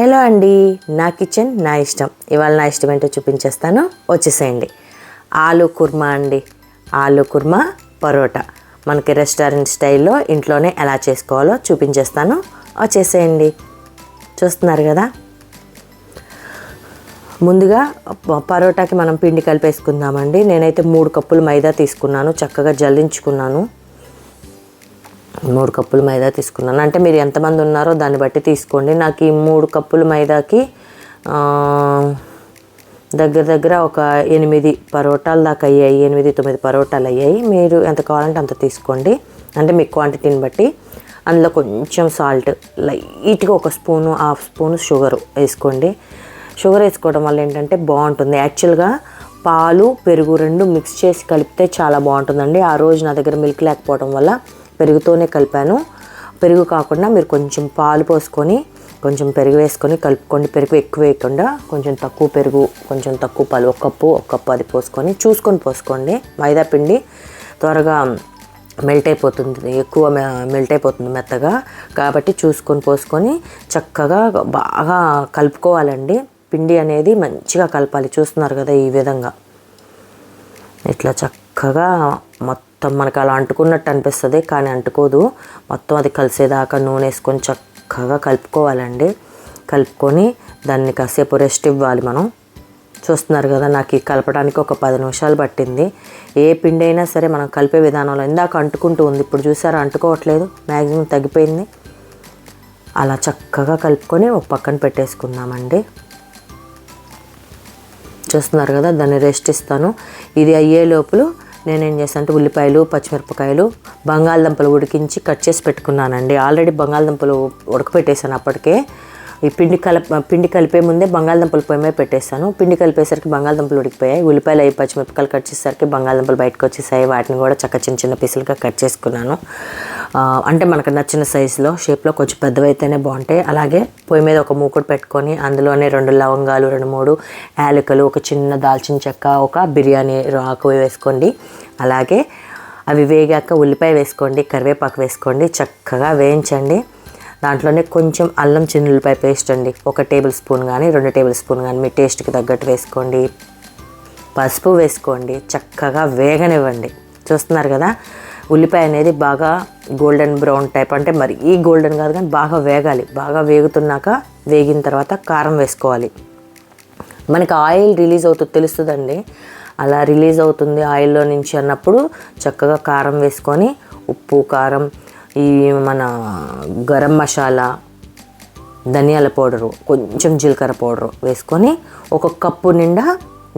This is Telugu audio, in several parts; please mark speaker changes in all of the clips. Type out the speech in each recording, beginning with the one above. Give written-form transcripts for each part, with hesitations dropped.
Speaker 1: హలో అండి, నా కిచెన్ నా ఇష్టం. ఇవాళ నా ఇష్టం ఏంటో చూపించేస్తాను, వచ్చేసేయండి. ఆలూ కుర్మా అండి. ఆలూ కుర్మా పరోటా మనకి రెస్టారెంట్ స్టైల్లో ఇంట్లోనే ఎలా చేసుకోవాలో చూపించేస్తాను, వచ్చేసేయండి. చూస్తున్నారు కదా. ముందుగా పరోటాకి మనం పిండి కలిపేసుకుందామండి. నేనైతే 3 కప్పులు మైదా తీసుకున్నాను, చక్కగా జల్లించుకున్నాను. 3 కప్పులు మైదా తీసుకున్నాను. అంటే మీరు ఎంతమంది ఉన్నారో దాన్ని బట్టి తీసుకోండి. నాకు ఈ 3 కప్పులు మైదాకి దగ్గర ఒక 8 పరోటాలు దాకా అయ్యాయి. 8-9 పరోటాలు అయ్యాయి. మీరు ఎంత కావాలంటే అంత తీసుకోండి, అంటే మీ క్వాంటిటీని బట్టి. అందులో కొంచెం సాల్ట్, లైట్గా ఒక స్పూను, హాఫ్ స్పూను షుగర్ వేసుకోండి. షుగర్ వేసుకోవడం వల్ల ఏంటంటే బాగుంటుంది. యాక్చువల్గా పాలు పెరుగు 2 మిక్స్ చేసి కలిపితే చాలా బాగుంటుందండి. ఆ రోజు నా దగ్గర మిల్క్ లేకపోవడం వల్ల పెరుగుతోనే కలిపాను. పెరుగు కాకుండా మీరు కొంచెం పాలు పోసుకొని కొంచెం పెరుగు వేసుకొని కలుపుకోండి. పెరుగు ఎక్కువ వేయకుండా కొంచెం తక్కువ పెరుగు, కొంచెం తక్కువ పాలు, ఒక కప్పు అది పోసుకొని చూసుకొని పోసుకోండి. మైదా పిండి త్వరగా మెల్ట్ అయిపోతుంది, ఎక్కువ మెల్ట్ అయిపోతుంది మెత్తగా. కాబట్టి చూసుకొని పోసుకొని చక్కగా బాగా కలుపుకోవాలండి. పిండి అనేది మంచిగా కలపాలి. చూస్తున్నారు కదా, ఈ విధంగా ఇట్లా చక్కగా మొత్తం మనకు అలా అంటుకున్నట్టు అనిపిస్తుంది, కానీ అంటుకోదు. మొత్తం అది కలిసేదాకా నూనె వేసుకొని చక్కగా కలుపుకోవాలండి. కలుపుకొని దాన్ని కాసేపు రెస్ట్ ఇవ్వాలి మనం. చూస్తున్నారు కదా, నాకు ఈ కలపడానికి ఒక 10 నిమిషాలు పట్టింది. ఏ పిండి అయినా సరే మనం కలిపే విధానంలో ఇందాక అంటుకుంటూ ఉంది, ఇప్పుడు చూసారా అంటుకోవట్లేదు, మ్యాక్సిమం తగ్గిపోయింది. అలా చక్కగా కలుపుకొని ఒక పక్కన పెట్టేసుకుందామండి. చూస్తున్నారు కదా, దాన్ని రెస్ట్ ఇస్తాను. ఇది అయ్యే లోపల నేనేం చేస్తాను అంటే ఉల్లిపాయలు, పచ్చిమిరపకాయలు, బంగాళదుంపలు ఉడికించి కట్ చేసి పెట్టుకున్నానండి. ఆల్రెడీ బంగాళదుంపలు ఉడకపెట్టేసాను అప్పటికే. ఈ పిండి కలిపే ముందే బంగాళదుంపలు పొయ్యి మీద పెట్టేస్తాను. పిండి కలిపేసరికి బంగాళదుంపలు ఉడికిపోయాయి. ఉల్లిపాయలు అవి పచ్చిమిరపకాయలు కట్ చేసేసరికి బంగాళదుంపలు బయటకు వచ్చేసాయి. వాటిని కూడా చక్క చిన్న పీసులుగా కట్ చేసుకున్నాను. అంటే మనకు నచ్చిన సైజులో, షేప్లో, కొంచెం పెద్దవైతేనే బాగుంటాయి. అలాగే పొయ్యి మీద ఒక మూకుడు పెట్టుకొని అందులోనే 2 లవంగాలు, 2-3 యాలకులు, ఒక చిన్న దాల్చిన చెక్క, ఒక బిర్యానీ ఆకు వేసుకోండి. అలాగే అవి వేగాక ఉల్లిపాయ వేసుకోండి, కరివేపాకు వేసుకోండి, చక్కగా వేయించండి. దాంట్లోనే కొంచెం అల్లం చిన్నులపాయ పేస్ట్ అండి, 1 టేబుల్ స్పూన్ కానీ 2 టేబుల్ స్పూన్ కానీ మీ టేస్ట్కి తగ్గట్టు వేసుకోండి. పసుపు వేసుకోండి, చక్కగా వేగనివ్వండి. చూస్తున్నారు కదా, ఉల్లిపాయ అనేది బాగా గోల్డెన్ బ్రౌన్ టైప్, అంటే మరి ఈ గోల్డెన్ కాదు కానీ బాగా వేగాలి. బాగా వేగిన తర్వాత కారం వేసుకోవాలి. మనకి ఆయిల్ రిలీజ్ అవుతుంది, తెలుస్తుందండి. అలా రిలీజ్ అవుతుంది ఆయిల్లో నుంచి అన్నప్పుడు చక్కగా కారం వేసుకొని, ఉప్పు, కారం, ఈ మన గరం మసాలా, ధనియాల పౌడరు, కొంచెం జీలకర్ర పౌడరు వేసుకొని 1 కప్పు నిండా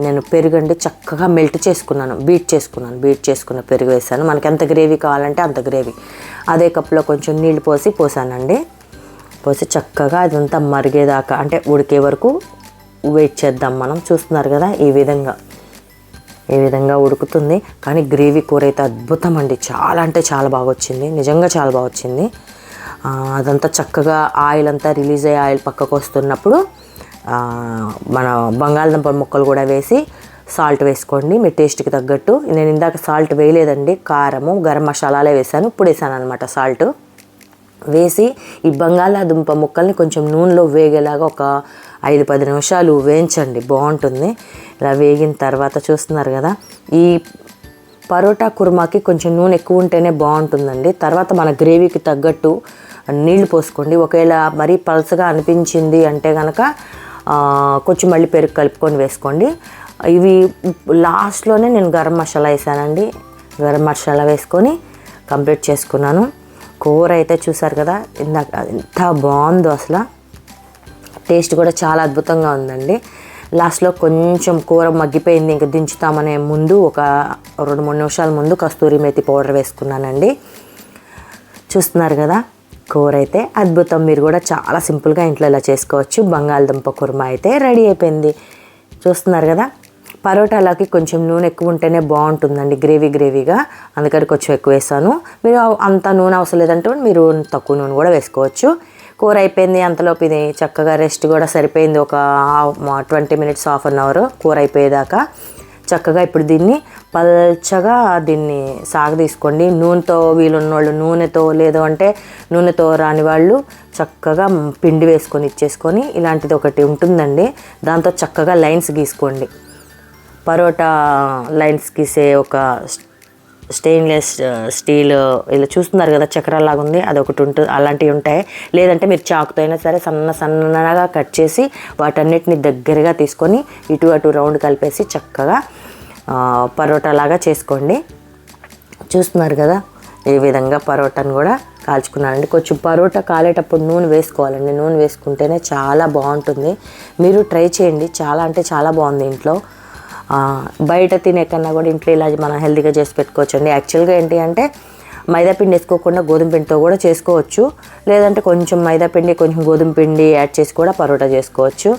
Speaker 1: నేను పెరుగండి చక్కగా మెల్ట్ చేసుకున్నాను, బీట్ చేసుకున్న పెరుగు వేసాను. మనకి ఎంత గ్రేవీ కావాలంటే అంత గ్రేవీ. అదే కప్పులో కొంచెం నీళ్ళు పోసానండి. పోసి చక్కగా అదంతా మరిగేదాకా, అంటే ఉడికే వరకు వెయిట్ చేద్దాం మనం. చూస్తున్నారు కదా, ఈ విధంగా ఉడుకుతుంది. కానీ గ్రేవీ కూర అయితే అద్భుతం అండి, చాలా అంటే చాలా బాగా వచ్చింది, నిజంగా చాలా బాగా వచ్చింది. అదంతా చక్కగా ఆయిల్ అంతా రిలీజ్ అయ్యి ఆయిల్ పక్కకు వస్తున్నప్పుడు మన బంగాళదుంప ముక్కలు కూడా వేసి సాల్ట్ వేసుకోండి మీ టేస్ట్కి తగ్గట్టు. నేను ఇందాక సాల్ట్ వేయలేదండి, కారము, గరం మసాలాలే వేసాను. ఇప్పుడు వేసాను అనమాట సాల్ట్. వేసి ఈ బంగాళాదుంప ముక్కల్ని కొంచెం నూనెలో వేగేలాగా ఒక 5-10 నిమిషాలు వేయించండి, బాగుంటుంది. ఇలా వేగిన తర్వాత చూస్తున్నారు కదా, ఈ పరోటా కుర్మాకి కొంచెం నూనె ఎక్కువ ఉంటేనే బాగుంటుందండి. తర్వాత మన గ్రేవీకి తగ్గట్టు నీళ్లు పోసుకోండి. ఒకవేళ మరీ పలసగా అనిపించింది అంటే కనుక కొంచెం మళ్ళీ పెరుగు కలుపుకొని వేసుకోండి. ఇవి లాస్ట్లోనే నేను గరం మసాలా వేసానండి. గరం మసాలా వేసుకొని కంప్లీట్ చేసుకున్నాను. కూర అయితే చూసారు కదా, ఇందాక ఎంత బాగుందో, అసలు టేస్ట్ కూడా చాలా అద్భుతంగా ఉందండి. లాస్ట్లో కొంచెం కూర మగ్గిపోయింది, ఇంకా దించుతామనే ముందు ఒక 2-3 నిమిషాల ముందు కస్తూరి మేతి పౌడర్ వేసుకున్నానండి. చూస్తున్నారు కదా, కూర అయితే అద్భుతం. మీరు కూడా చాలా సింపుల్గా ఇంట్లో ఇలా చేసుకోవచ్చు. బంగాళదుంప కుర్మా అయితే రెడీ అయిపోయింది. చూస్తున్నారు కదా, పరోటాలకి కొంచెం నూనె ఎక్కువ ఉంటేనే బాగుంటుందండి, గ్రేవీగా. అందుకని కొంచెం ఎక్కువ వేసాను. మీరు అంత నూనె అవసరం లేదంటే మీరు తక్కువ నూనె కూడా వేసుకోవచ్చు. కూర అయిపోయింది. అంతలోపు ఇది చక్కగా రెస్ట్ కూడా సరిపోయింది. ఒక 20 మినిట్స్, హాఫ్ అన్ అవర్ కూర అయిపోయేదాకా చక్కగా ఇప్పుడు దీన్ని పల్చగా దీన్ని సాగదీసుకోండి. నూనెతో వీలున్నోళ్ళు నూనెతో, లేదు అంటే నూనెతో రాని వాళ్ళు చక్కగా పిండి వేసుకొని ఇచ్చేసుకొని ఇలాంటిది ఒకటి ఉంటుందండి, దాంతో చక్కగా లైన్స్ గీసుకోండి. పరోటా లైన్స్ గీసే ఒక స్టెయిన్లెస్ స్టీల్ ఇలా చూస్తున్నారు కదా, చక్రాలాగా ఉంది, అదొకటి ఉంటుంది. అలాంటివి ఉంటాయి. లేదంటే మీరు చాకుతో అయినా సరే సన్నగా కట్ చేసి వాటన్నిటిని దగ్గరగా తీసుకొని ఇటు అటు రౌండ్ కలిపేసి చక్కగా పరోటాలాగా చేసుకోండి. చూస్తున్నారు కదా, ఈ విధంగా పరోటాను కూడా కాల్చుకున్నానండి. కొంచెం పరోటా కాలేటప్పుడు నూనె వేసుకోవాలండి. నూనె వేసుకుంటేనే చాలా బాగుంటుంది. మీరు ట్రై చేయండి, చాలా అంటే చాలా బాగుంది. ఇంట్లో బయట తినే కన్నా కూడా ఇంట్లో ఇలా మనం హెల్తీగా చేసి పెట్టుకోవచ్చండి. యాక్చువల్గా ఏంటి అంటే మైదాపిండి వేసుకోకుండా గోధుమ పిండితో కూడా చేసుకోవచ్చు, లేదంటే కొంచెం మైదాపిండి కొంచెం గోధుమ పిండి యాడ్ చేసి కూడా పరోటా చేసుకోవచ్చు.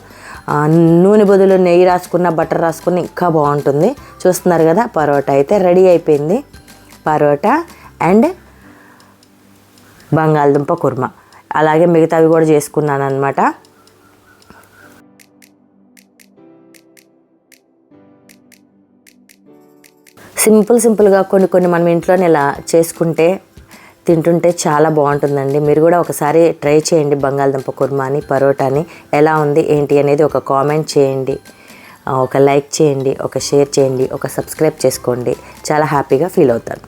Speaker 1: నూనె బదులు నెయ్యి రాసుకున్న, బటర్ రాసుకున్న ఇంకా బాగుంటుంది. చూస్తున్నారు కదా, పరోటా అయితే రెడీ అయిపోయింది. పరోటా అండ్ బంగాళదుంప కుర్మా, అలాగే మిగతావి కూడా చేసుకున్నాను అనమాట. సింపుల్గా కొన్ని మనం ఇంట్లోనే ఇలా చేసుకుంటే తింటుంటే చాలా బాగుంటుందండి. మీరు కూడా ఒకసారి ట్రై చేయండి బంగాళదుంప కుర్మాని, పరోటాని. ఎలా ఉంది ఏంటి అనేది ఒక కామెంట్ చేయండి, ఒక లైక్ చేయండి, ఒక షేర్ చేయండి, ఒక సబ్స్క్రైబ్ చేసుకోండి. చాలా హ్యాపీగా ఫీల్ అవుతాను.